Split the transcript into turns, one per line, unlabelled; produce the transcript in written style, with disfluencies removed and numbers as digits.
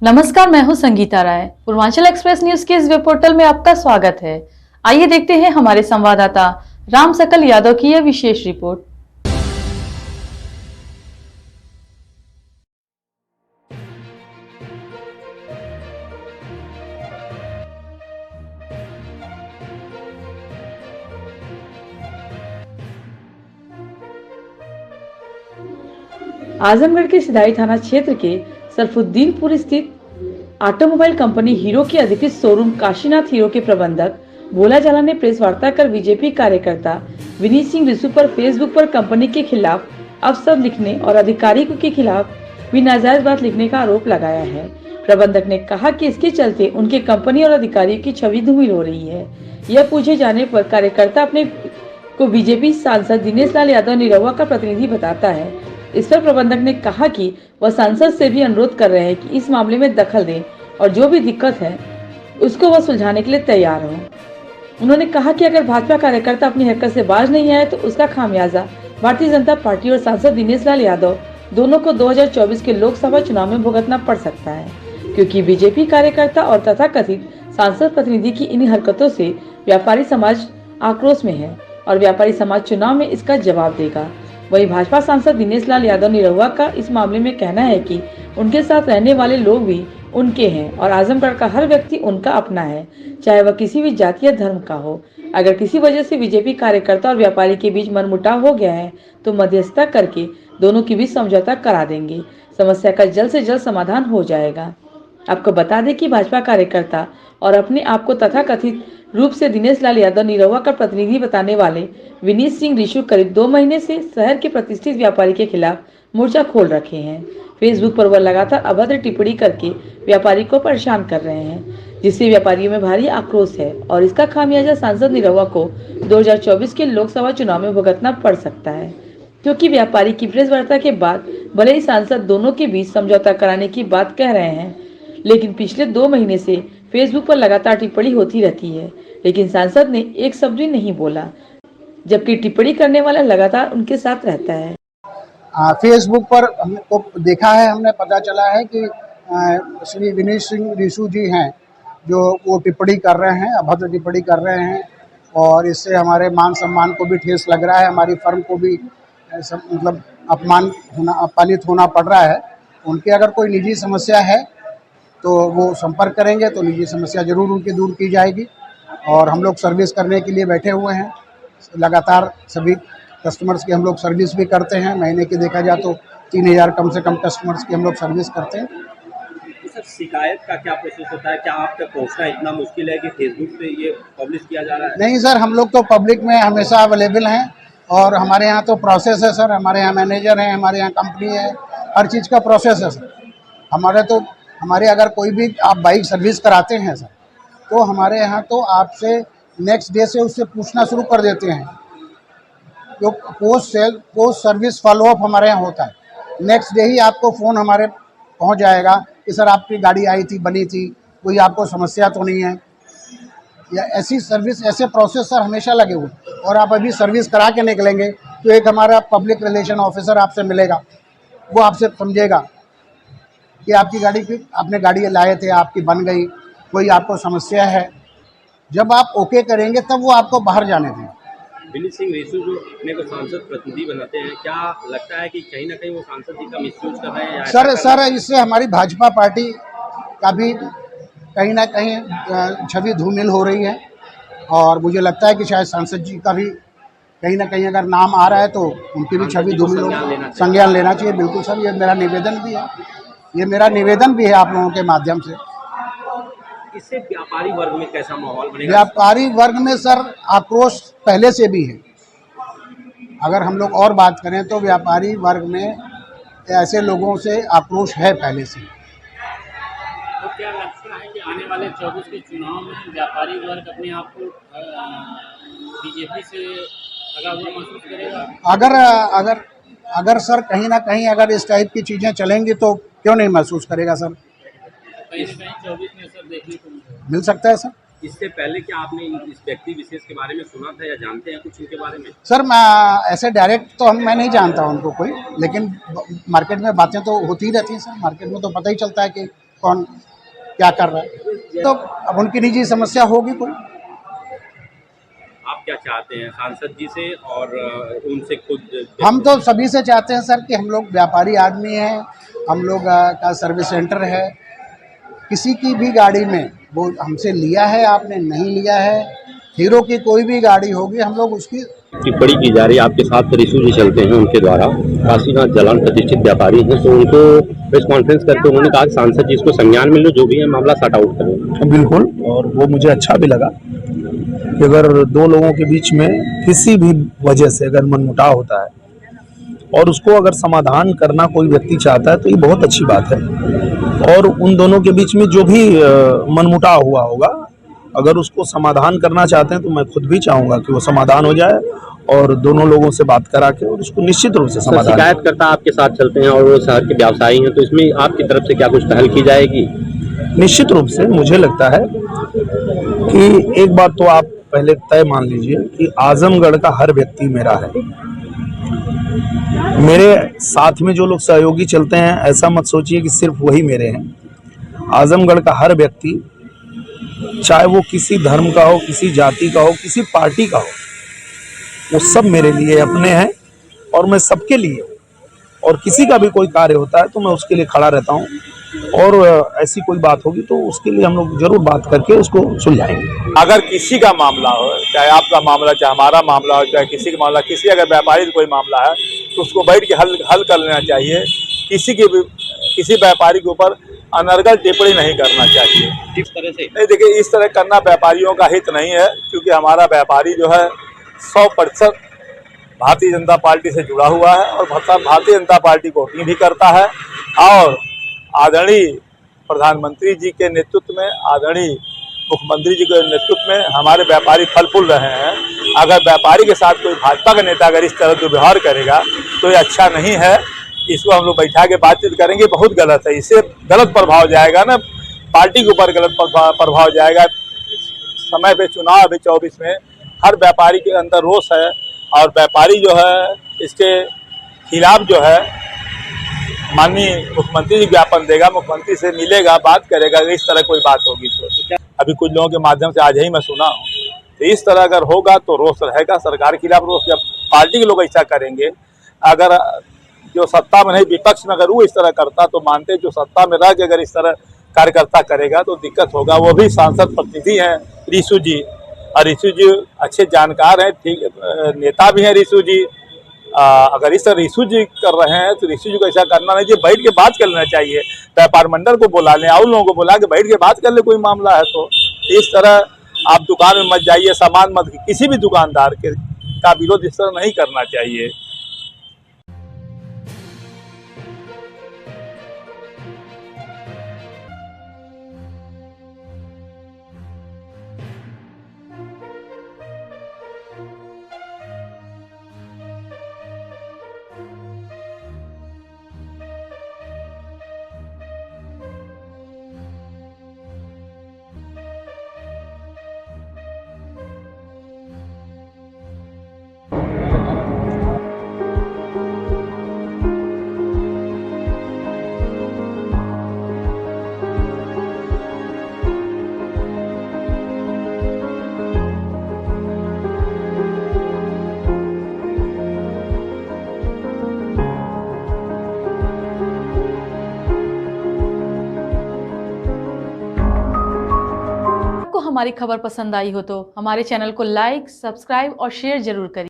नमस्कार, मैं हूं संगीता राय। पूर्वांचल एक्सप्रेस न्यूज के इस वेब पोर्टल में आपका स्वागत है। आइए देखते हैं हमारे संवाददाता राम सकल यादव की यह विशेष रिपोर्ट। आजमगढ़ के सिधाई थाना क्षेत्र के सरफुद्दीनपुर स्थित ऑटोमोबाइल कंपनी हीरो की अधिकृत शोरूम काशीनाथ हीरो के प्रबंधक भोला जाला ने प्रेस वार्ता कर बीजेपी कार्यकर्ता विनीत सिंह रिसू पर फेसबुक पर कंपनी के खिलाफ अपशब्द लिखने और अधिकारी के खिलाफ भी नाजायज बात लिखने का आरोप लगाया है। प्रबंधक ने कहा कि इसके चलते उनके कंपनी और अधिकारियों की छवि धूमिल हो रही है। यह पूछे जाने पर कार्यकर्ता अपने को बीजेपी सांसद दिनेश लाल यादव निरहुआ का प्रतिनिधि बताता है। इस पर प्रबंधक ने कहा कि वह सांसद से भी अनुरोध कर रहे हैं कि इस मामले में दखल दें और जो भी दिक्कत है उसको वह सुलझाने के लिए तैयार हो। उन्होंने कहा कि अगर भाजपा कार्यकर्ता अपनी हरकत से बाज नहीं आए तो उसका खामियाजा भारतीय जनता पार्टी और सांसद दिनेश लाल यादव दोनों को 2024 के लोकसभा चुनाव में भुगतना पड़ सकता है, क्योंकि बीजेपी कार्यकर्ता और तथाकथित सांसद प्रतिनिधि की इन हरकतों से व्यापारी समाज आक्रोश में है और व्यापारी समाज चुनाव में इसका जवाब देगा। वहीं भाजपा सांसद दिनेश लाल यादव निरहुआ का इस मामले में कहना है कि उनके साथ रहने वाले लोग भी उनके हैं और आजमगढ़ का हर व्यक्ति उनका अपना है, चाहे वह किसी भी जाति या धर्म का हो। अगर किसी वजह से बीजेपी कार्यकर्ता और व्यापारी के बीच मनमुटाव हो गया है तो मध्यस्थता करके दोनों के बीच समझौता करा देंगे। समस्या का जल्द से जल्द समाधान हो जाएगा। आपको बता दें कि भाजपा कार्यकर्ता और अपने आप को तथाकथित रूप से दिनेश लाल यादव निरहुआ का प्रतिनिधि बताने वाले विनीत सिंह रिशु करीब 2 महीने से शहर के प्रतिष्ठित व्यापारी के खिलाफ मोर्चा खोल रखे हैं। फेसबुक पर वह लगातार अभद्र टिप्पणी करके व्यापारी को परेशान कर रहे हैं, जिससे व्यापारियों में भारी आक्रोश है और इसका खामियाजा सांसद निरहुआ को 2024 के लोकसभा चुनाव में भुगतना पड़ सकता है, क्योंकि व्यापारी की प्रेस वार्ता के बाद भले ही सांसद दोनों के बीच समझौता कराने की बात कह रहे हैं, लेकिन पिछले 2 महीने से फेसबुक पर लगातार टिप्पणी होती रहती है, लेकिन सांसद ने एक शब्द भी नहीं बोला, जबकि टिप्पणी करने वाला लगातार उनके साथ रहता है।
फेसबुक पर हमको देखा है, हमने पता चला है कि श्री विनीत सिंह रिशु जी हैं जो वो टिप्पणी कर रहे हैं, अभद्र टिप्पणी कर रहे हैं और इससे हमारे मान सम्मान को भी ठेस लग रहा है, हमारी फर्म को भी मतलब अपमानित होना पड़ रहा है। उनकी अगर कोई निजी समस्या है तो वो संपर्क करेंगे तो निजी समस्या ज़रूर उनकी दूर की जाएगी और हम लोग सर्विस करने के लिए बैठे हुए हैं। लगातार सभी कस्टमर्स की हम लोग सर्विस भी करते हैं। महीने की देखा जाए तो 3000 कम से कम कस्टमर्स की हम लोग सर्विस करते हैं।
सर, शिकायत का क्या प्रोसेस होता है? क्या आप तक पहुंचना इतना मुश्किल है कि फेसबुक पे ये पब्लिश किया जा रहा है?
नहीं सर, हम लोग तो पब्लिक में हमेशा अवेलेबल हैं और हमारे यहाँ तो प्रोसेस है सर। हमारे यहाँ मैनेजर हैं, हमारे यहाँ कंपनी है, हर चीज़ का प्रोसेस है सर। हमारे अगर कोई भी आप बाइक सर्विस कराते हैं सर, तो हमारे यहाँ तो आपसे नेक्स्ट डे से उससे पूछना शुरू कर देते हैं। जो पोस्ट सर्विस फॉलोअप हमारे यहाँ होता है, नेक्स्ट डे ही आपको फ़ोन हमारे पहुँच जाएगा कि सर आपकी गाड़ी आई थी, बनी थी, कोई आपको समस्या तो नहीं है, या ऐसी सर्विस, ऐसे प्रोसेस सर हमेशा लगे हुए। और आप अभी सर्विस करा के निकलेंगे तो एक हमारा पब्लिक रिलेशन ऑफिसर आपसे मिलेगा, वो आपसे समझेगा कि आपकी गाड़ी की आपने गाड़ी लाए थे, आपकी बन गई, कोई आपको समस्या है। जब आप ओके करेंगे तब वो आपको बाहर जाने देंगे।
विनीत सिंह रिशु जो अपने को सांसद प्रतिनिधि बनाते हैं, क्या लगता है कि कहीं ना कहीं वो सांसद जी का मिसयूज कर रहे हैं?
सर इससे हमारी भाजपा पार्टी का भी कहीं ना कहीं छवि धूमिल हो रही है और मुझे लगता है कि शायद सांसद जी का भी कहीं ना कहीं अगर नाम आ रहा है तो उनकी भी छवि धूमिल हो, संज्ञान लेना चाहिए। बिल्कुल सर, ये मेरा निवेदन भी है, आप लोगों के माध्यम से।
इससे व्यापारी वर्ग में कैसा माहौल बनेगा?
व्यापारी वर्ग में सर आक्रोश पहले से भी है। अगर हम लोग और बात करें तो व्यापारी वर्ग में ऐसे लोगों से आक्रोश है पहले से।
तो क्या लगता है कि आने वाले 24 के चुनाव में व्यापारी वर्ग अपने आप को बीजेपी से लगा हुआ महसूस करेगा?
अगर सर कहीं ना कहीं अगर इस टाइप की चीज़ें चलेंगी तो क्यों नहीं महसूस करेगा सर?
कहीं ना कहीं 24 में सर देखने को
मिल सकता है सर।
इससे पहले क्या आपने इस व्यक्ति विशेष के बारे में सुना था या जानते हैं कुछ इनके बारे में?
सर मैं ऐसे डायरेक्ट तो मैं नहीं जानता उनको कोई, लेकिन मार्केट में बातें तो होती ही रहती हैं सर। मार्केट में तो पता ही चलता है कि कौन क्या कर रहा है। तो अब उनकी निजी समस्या होगी कोई।
आप क्या चाहते हैं सांसद जी से और उनसे खुद?
हम तो सभी से चाहते हैं सर कि हम लोग व्यापारी आदमी हैं, हम लोग का सर्विस सेंटर है, किसी की भी गाड़ी में वो हमसे लिया है आपने नहीं लिया है, हीरो की कोई भी गाड़ी होगी हम लोग उसकी
टिप्पणी की जा रही है आपके साथ ऋषु जी चलते हैं उनके द्वारा, काशीनाथ जलान प्रतिष्ठित व्यापारी हैं, तो उनको प्रेस कॉन्फ्रेंस करके उन्होंने कहा कि सांसद जी इसको संज्ञान में लो, जो भी है मामला सॉर्ट आउट करें।
बिल्कुल, और वो मुझे अच्छा भी लगा कि अगर दो लोगों के बीच में किसी भी वजह से अगर मनमुटाव होता है और उसको अगर समाधान करना कोई व्यक्ति चाहता है तो ये बहुत अच्छी बात है। और उन दोनों के बीच में जो भी मनमुटाव हुआ होगा, अगर उसको समाधान करना चाहते हैं तो मैं खुद भी चाहूँगा कि वो समाधान हो जाए और दोनों लोगों से बात करा के और उसको निश्चित रूप से समाधान।
शिकायतकर्ता आपके साथ चलते हैं और वो शहर के व्यवसायी हैं, तो इसमें आपकी तरफ से क्या कुछ पहल की जाएगी?
निश्चित रूप से मुझे लगता है कि एक बात तो आप पहले तय मान लीजिए कि आजमगढ़ का हर व्यक्ति मेरा है। मेरे साथ में जो लोग सहयोगी चलते हैं ऐसा मत सोचिए कि सिर्फ वही मेरे हैं। आजमगढ़ का हर व्यक्ति, चाहे वो किसी धर्म का हो, किसी जाति का हो, किसी पार्टी का हो, वो सब मेरे लिए अपने हैं और मैं सबके लिए, और किसी का भी कोई कार्य होता है तो मैं उसके लिए खड़ा रहता हूँ। और ऐसी कोई बात होगी तो उसके लिए हम लोग जरूर बात करके उसको सुलझाएंगे।
अगर किसी का मामला हो, चाहे आपका मामला, चाहे हमारा मामला हो, चाहे किसी का मामला, किसी अगर व्यापारी का कोई मामला है तो उसको बैठ के हल कर लेना चाहिए। किसी व्यापारी के ऊपर अनर्गल टिप्पणी नहीं करना चाहिए।
किस तरह से?
नहीं, देखिए, इस तरह करना व्यापारियों का हित नहीं है, क्योंकि हमारा व्यापारी जो है 100% भारतीय जनता पार्टी से जुड़ा हुआ है और भारतीय जनता पार्टी को वोटिंग भी करता है। और आदरणीय प्रधानमंत्री जी के नेतृत्व में, आदरणीय मुख्यमंत्री जी के नेतृत्व में हमारे व्यापारी फल फूल रहे हैं। अगर व्यापारी के साथ कोई भाजपा का नेता अगर इस तरह दुर्व्यवहार करेगा तो ये अच्छा नहीं है। इसको हम लोग बैठा के बातचीत करेंगे, बहुत गलत है। इससे गलत प्रभाव जाएगा ना, पार्टी के ऊपर गलत प्रभाव जाएगा। समय पे चुनाव अभी 24 में, हर व्यापारी के अंदर रोष है और व्यापारी जो है इसके खिलाफ जो है माननीय मुख्यमंत्री जी ज्ञापन देगा, मुख्यमंत्री से मिलेगा, बात करेगा। इस तरह कोई बात होगी तो अभी कुछ लोगों के माध्यम से आज ही मैं सुना हूँ, तो इस तरह अगर होगा तो रोष रहेगा, सरकार के खिलाफ रोष। जब पार्टी के लोग ऐसा करेंगे, अगर जो सत्ता में नहीं विपक्ष में अगर वो इस तरह करता तो मानते, जो सत्ता में रह के अगर इस तरह कार्यकर्ता करेगा तो दिक्कत होगा। वो भी सांसद प्रतिनिधि हैं ऋषु जी, और ऋषु जी अच्छे जानकार हैं, ठीक नेता भी हैं ऋषु जी। अगर इस तरह ऋषु जी कर रहे हैं तो ऋषु जी को ऐसा करना नहीं चाहिए, बैठ के बात कर लेना चाहिए। व्यापार मंडल को बुला लें, और लोगों को बुला के बैठ के बात कर ले, कोई मामला है तो। इस तरह आप दुकान में मत जाइए, सामान मत, किसी भी दुकानदार का विरोध इस तरह नहीं करना चाहिए।
हमारी खबर पसंद आई हो तो हमारे चैनल को लाइक, सब्सक्राइब और शेयर जरूर करिए।